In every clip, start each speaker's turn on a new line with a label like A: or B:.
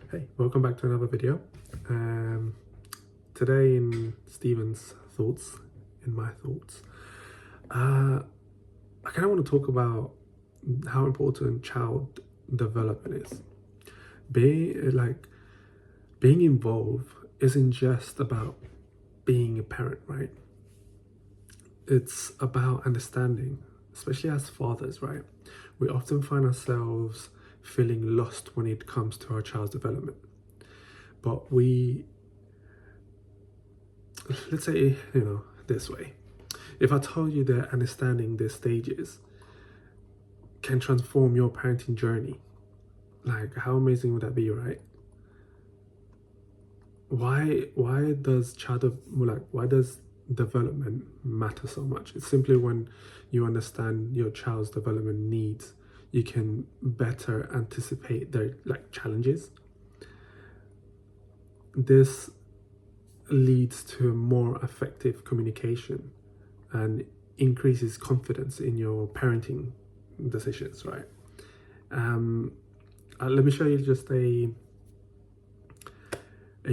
A: Hey, welcome back to another video. Today in Stephen's thoughts, in my thoughts, I kind of want to talk about how important child development is. Being involved isn't just about being a parent, right? It's about understanding, especially as fathers, right? We often find ourselves feeling lost when it comes to our child's development. But let's say, this way. If I told you that understanding these stages can transform your parenting journey, like how amazing would that be, right? Why does development matter so much? It's simply when you understand your child's development needs, you can better anticipate their challenges. This leads to a more effective communication and increases confidence in your parenting decisions, right? Let me show you just a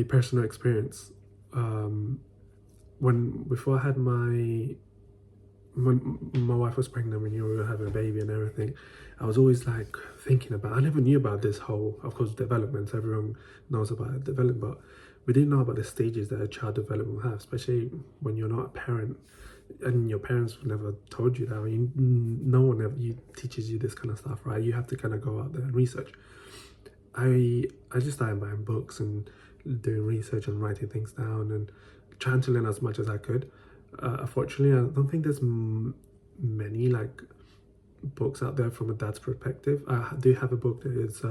A: personal experience. Before I had when my wife was pregnant, when we were having a baby and everything, I was always like thinking about, I never knew about this whole, of course, development. Everyone knows about development, but we didn't know about the stages that a child development will have, especially when you're not a parent and your parents never told you that. No one ever teaches you this kind of stuff, right? You have to kind of go out there and research. I just started buying books and doing research and writing things down and trying to learn as much as I could. Unfortunately, I don't think there's many books out there from a dad's perspective. I do have a book that is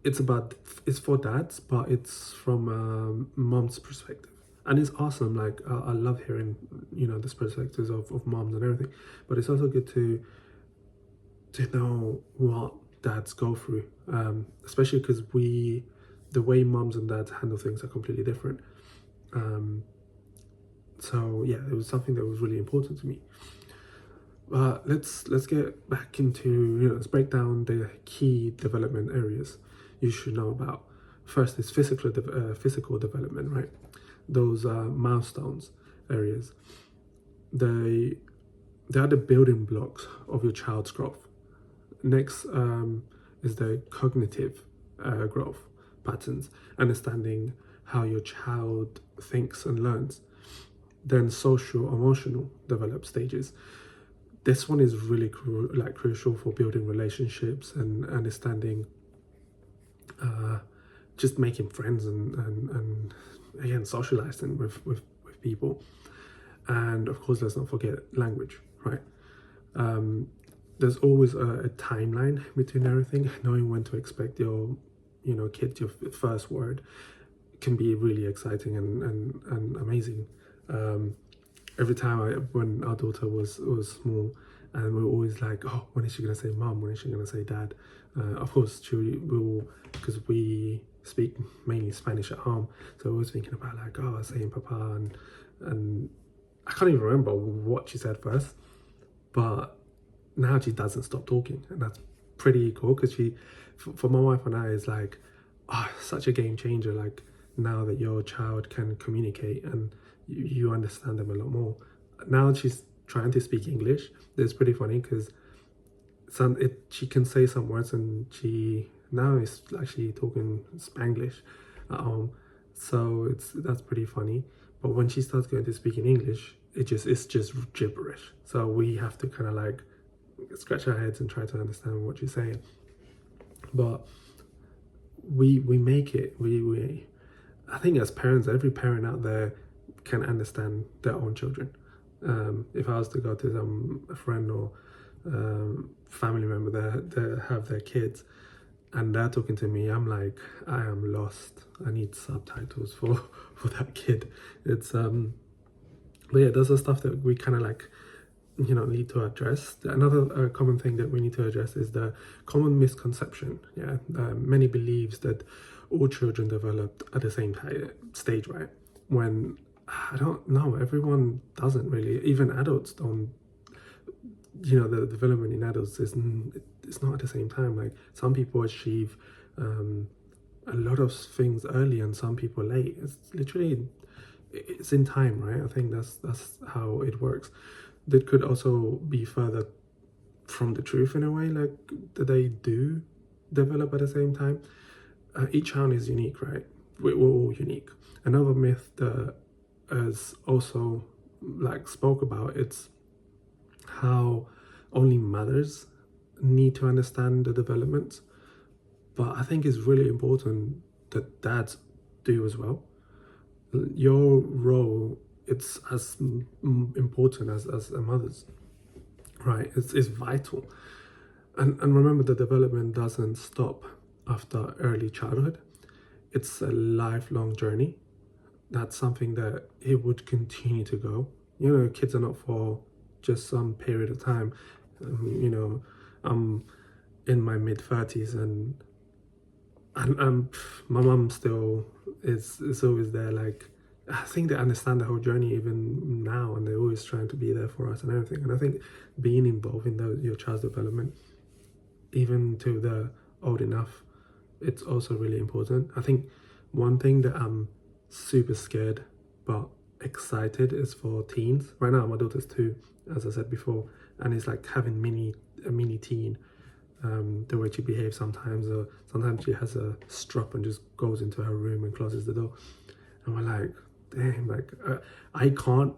A: it's for dads, but it's from a mom's perspective, and it's awesome. I love hearing this perspectives of moms and everything, but it's also good to know what dads go through, especially because the way moms and dads handle things are completely different. So yeah, it was something that was really important to me. Let's get back into, let's break down the key development areas you should know about. First is physical development, right? Those milestones areas. They are the building blocks of your child's growth. Next is the cognitive growth patterns, understanding how your child thinks and learns. Then social emotional develop stages. This one is really crucial for building relationships and understanding, just making friends and again socializing with people. And of course, let's not forget language, right? There's always a timeline between everything. Knowing when to expect your kid your first word can be really exciting and amazing. Every time when our daughter was small, and we were always like, oh, when is she gonna say mom? When is she gonna say dad? Of course, we will, because we speak mainly Spanish at home, so we're always thinking about saying papa, and I can't even remember what she said first, but now she doesn't stop talking, and that's pretty cool, because for my wife and I, is such a game changer. Now that your child can communicate and you understand them a lot more. Now she's trying to speak English. It's pretty funny because she can say some words, and she now is actually talking Spanglish at home. So that's pretty funny. But when she starts going to speak in English, it's just gibberish. So we have to kind of scratch our heads and try to understand what she's saying. But we make it. I think as parents, every parent out there can understand their own children. If I was to go to a friend or family member that have their kids and they're talking to me, I'm like, I am lost. I need subtitles for that kid. It's but yeah, those are stuff that we kind of need to address. Another common thing that we need to address is the common misconception. Many believes that all children developed at the same stage, right? When I don't know, everyone doesn't really. Even adults don't. The development in adults it's not at the same time. Like some people achieve a lot of things early and some people late. It's literally, it's in time, right? I think that's how it works. That could also be further from the truth in a way, like that they do develop at the same time. Each child is unique, right? We're all unique. Another myth that is also like spoke about, it's how only mothers need to understand the development, but I think it's really important that dads do as well. Your role, it's as important as a mother's, right? It's vital. And remember, the development doesn't stop after early childhood. It's a lifelong journey. That's something that it would continue to go. You know, kids are not for just some period of time. You know, I'm in my mid-30s and my mum still is always there. Like, I think they understand the whole journey even now, and they're always trying to be there for us and everything. And I think being involved in your child's development, even to the old enough, it's also really important. I think one thing that I'm super scared but excited is for teens. Right now my daughter's 2, as I said before, and it's like having a mini teen. The way she behaves sometimes, or sometimes she has a strop and just goes into her room and closes the door, and we're like, damn, like I can't,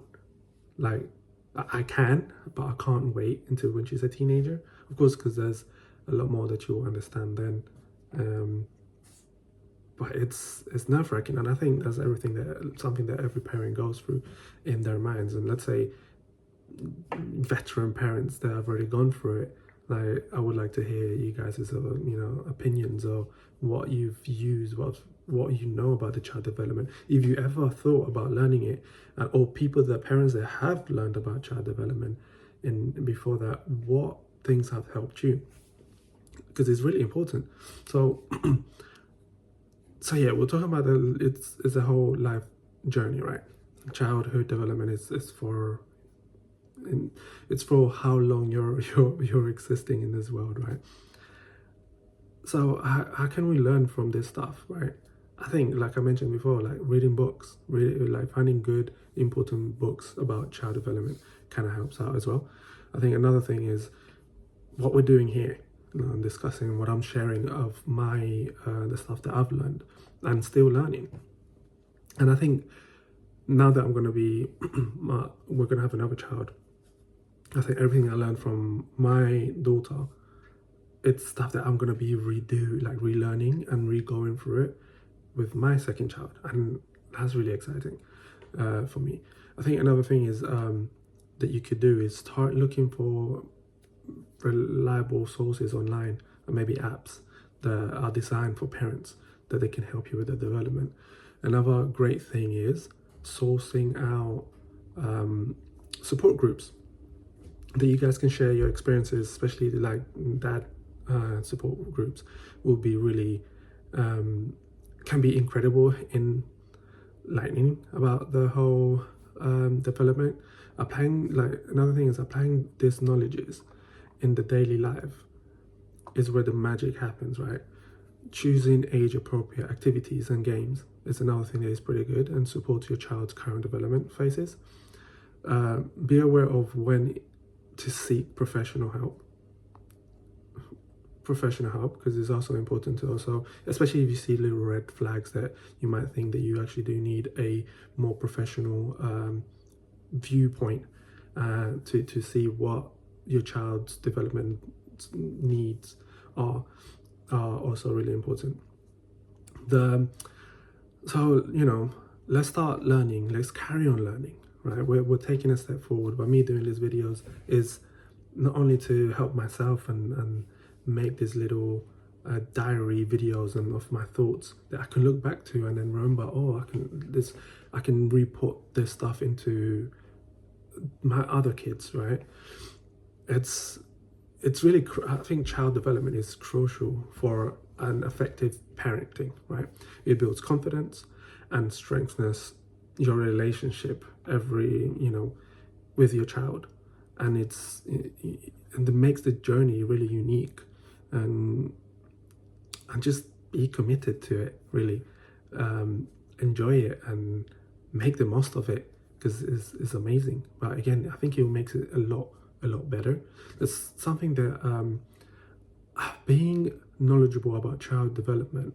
A: like I can, but I can't wait until when she's a teenager, of course, because there's a lot more that you'll understand then. But it's nerve-wracking, and I think that's something that every parent goes through in their minds. And let's say veteran parents that have already gone through it, like I would like to hear you guys' opinions, or what you've used, what you know about the child development, if you ever thought about learning it, or parents that have learned about child development before that, what things have helped you, because it's really important. So so yeah, we're talking about it's a whole life journey, right? Childhood development is for how long you're existing in this world, right? So how can we learn from this stuff, right? I think, like I mentioned before, like reading books, like finding good, important books about child development kind of helps out as well. I think another thing is what we're doing here. I'm discussing what I'm sharing of my the stuff that I've learned and still learning. And I think now that I'm going to be we're going to have another child, I think everything I learned from my daughter, it's stuff that I'm going to be relearning and re-going through it with my second child, and that's really exciting for me. I think another thing is that you could do is start looking for reliable sources online, and maybe apps that are designed for parents, that they can help you with the development. Another great thing is sourcing out support groups that you guys can share your experiences, especially like dad support groups will be really can be incredible in lightning about the whole development. Another thing is applying these knowledges in the daily life is where the magic happens, right? Choosing age-appropriate activities and games is another thing that is pretty good and supports your child's current development phases. Be aware of when to seek professional help, because it's also important to also, especially if you see little red flags that you might think that you actually do need a more professional viewpoint to see what your child's development needs are also really important. So let's start learning, let's carry on learning, right? We're taking a step forward. By me doing these videos is not only to help myself and make these little diary videos and of my thoughts that I can look back to and then remember, I can re-put this stuff into my other kids, right? It's really, I think child development is crucial for an effective parenting, right? It builds confidence and strengthens your relationship with your child, and it makes the journey really unique. and just be committed to it, really. Enjoy it and make the most of it, because it's amazing. But again, I think it makes it a lot better. There's something that being knowledgeable about child development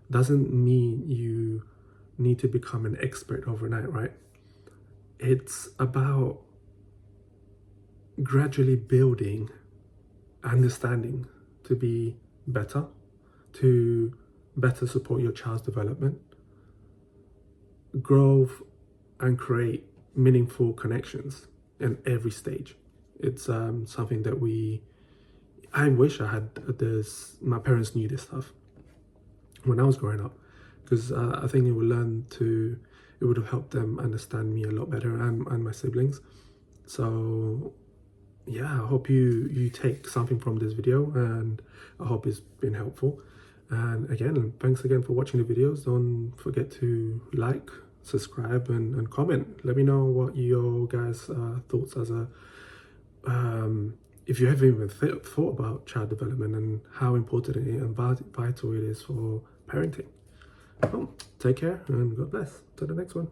A: doesn't mean you need to become an expert overnight, right? It's about gradually building understanding to be better, to better support your child's development, growth, and create meaningful connections in every stage. It's something that I wish I had this, my parents knew this stuff when I was growing up, because I think it would have helped them understand me a lot better, and my siblings. So yeah, I hope you take something from this video, and I hope it's been helpful. And again, thanks again for watching the videos. Don't forget to like, subscribe, and comment. Let me know what your guys' thoughts as a if you haven't even thought about child development and how important it and vital it is for parenting. Well, take care and God bless. To the next one.